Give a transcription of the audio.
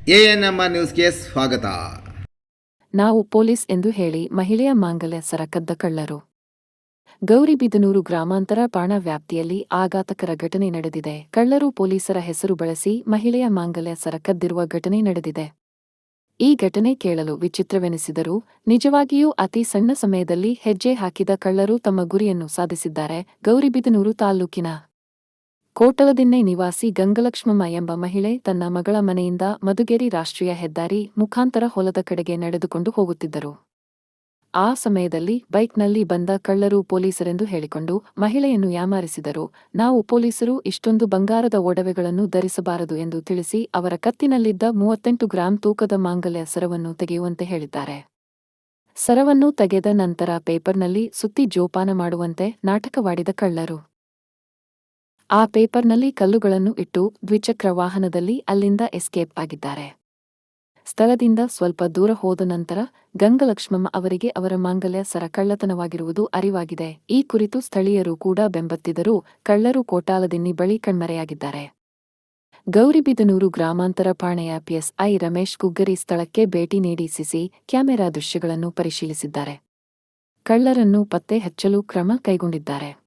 ANMR ನ್ಯೂಸ್ಗೆ ಸ್ವಾಗತ. ನಾವು ಪೊಲೀಸ್ ಎಂದು ಹೇಳಿ ಮಹಿಳೆಯ ಮಾಂಗಲ್ಯ ಸರ ಕದ್ದ ಕಳ್ಳರು. ಗೌರಿಬಿದನೂರು ಗ್ರಾಮಾಂತರ ಠಾಣಾ ವ್ಯಾಪ್ತಿಯಲ್ಲಿ ಆಘಾತಕರ ಘಟನೆ ನಡೆದಿದೆ. ಕಳ್ಳರು ಪೊಲೀಸರ ಹೆಸರು ಬಳಸಿ ಮಹಿಳೆಯ ಮಾಂಗಲ್ಯ ಸರ ಕದ್ದಿರುವ ಘಟನೆ ನಡೆದಿದೆ. ಈ ಘಟನೆ ಕೇಳಲು ವಿಚಿತ್ರವೆನಿಸಿದರೂ ನಿಜವಾಗಿಯೂ ಅತಿ ಸಣ್ಣ ಸಮಯದಲ್ಲಿ ಹೆಜ್ಜೆ ಹಾಕಿದ ಕಳ್ಳರು ತಮ್ಮ ಗುರಿಯನ್ನು ಸಾಧಿಸಿದ್ದಾರೆ. ಗೌರಿಬಿದನೂರು ತಾಲ್ಲೂಕಿನ ಕೋಟಲದಿಣ್ಣೆ ನಿವಾಸಿ ಗಂಗಲಕ್ಷ್ಮಮ್ಮ ಎಂಬ ಮಹಿಳೆ ತನ್ನ ಮಗಳ ಮನೆಯಿಂದ ಮಧುಗಿರಿ ರಾಷ್ಟ್ರೀಯ ಹೆದ್ದಾರಿ ಮುಖಾಂತರ ಹೊಲದ ಕಡೆಗೆ ನಡೆದುಕೊಂಡು ಹೋಗುತ್ತಿದ್ದರು. ಆ ಸಮಯದಲ್ಲಿ ಬೈಕ್ನಲ್ಲಿ ಬಂದ ಕಳ್ಳರು ಪೊಲೀಸರೆಂದು ಹೇಳಿಕೊಂಡು ಮಹಿಳೆಯನ್ನು ಯಾಮಾರಿಸಿದರು. ನಾವು ಪೊಲೀಸರು ಇಷ್ಟೊಂದು ಬಂಗಾರದ ಒಡವೆಗಳನ್ನು ಧರಿಸಬಾರದು ಎಂದು ತಿಳಿಸಿ ಅವರ ಕತ್ತಿನಲ್ಲಿದ್ದ 38 ಗ್ರಾಂ ತೂಕದ ಮಾಂಗಲ್ಯ ಸರವನ್ನು ತೆಗೆಯುವಂತೆ ಹೇಳಿದ್ದಾರೆ. ಸರವನ್ನು ತೆಗೆದ ನಂತರ ಪೇಪರ್ನಲ್ಲಿ ಸುತ್ತಿ ಜೋಪಾನ ಮಾಡುವಂತೆ ನಾಟಕವಾಡಿದ ಕಳ್ಳರು ಆ ಪೇಪರ್ನಲ್ಲಿ ಕಲ್ಲುಗಳನ್ನು ಇಟ್ಟು ದ್ವಿಚಕ್ರ ವಾಹನದಲ್ಲಿ ಅಲ್ಲಿಂದ ಎಸ್ಕೇಪ್ ಆಗಿದ್ದಾರೆ. ಸ್ಥಳದಿಂದ ಸ್ವಲ್ಪ ದೂರ ಹೋದ ನಂತರ ಗಂಗಲಕ್ಷ್ಮಮ್ಮ ಅವರಿಗೆ ಅವರ ಮಾಂಗಲ್ಯ ಸರ ಕಳ್ಳತನವಾಗಿರುವುದು ಅರಿವಾಗಿದೆ. ಈ ಕುರಿತು ಸ್ಥಳೀಯರು ಕೂಡ ಬೆಂಬತ್ತಿದರೂ ಕಳ್ಳರು ಕೋಟಾಲದಿನ್ನಿ ಬಳಿ ಕಣ್ಮರೆಯಾಗಿದ್ದಾರೆ. ಗೌರಿಬಿದನೂರು ಗ್ರಾಮಾಂತರ ಠಾಣೆಯ ಪಿಎಸ್ಐ ರಮೇಶ್ ಕುಗ್ಗರಿ ಸ್ಥಳಕ್ಕೆ ಭೇಟಿ ನೀಡಿ ಸಿಸಿ ಕ್ಯಾಮೆರಾ ದೃಶ್ಯಗಳನ್ನು ಪರಿಶೀಲಿಸಿದ್ದಾರೆ. ಕಳ್ಳರನ್ನು ಪತ್ತೆ ಹಚ್ಚಲು ಕ್ರಮ ಕೈಗೊಂಡಿದ್ದಾರೆ.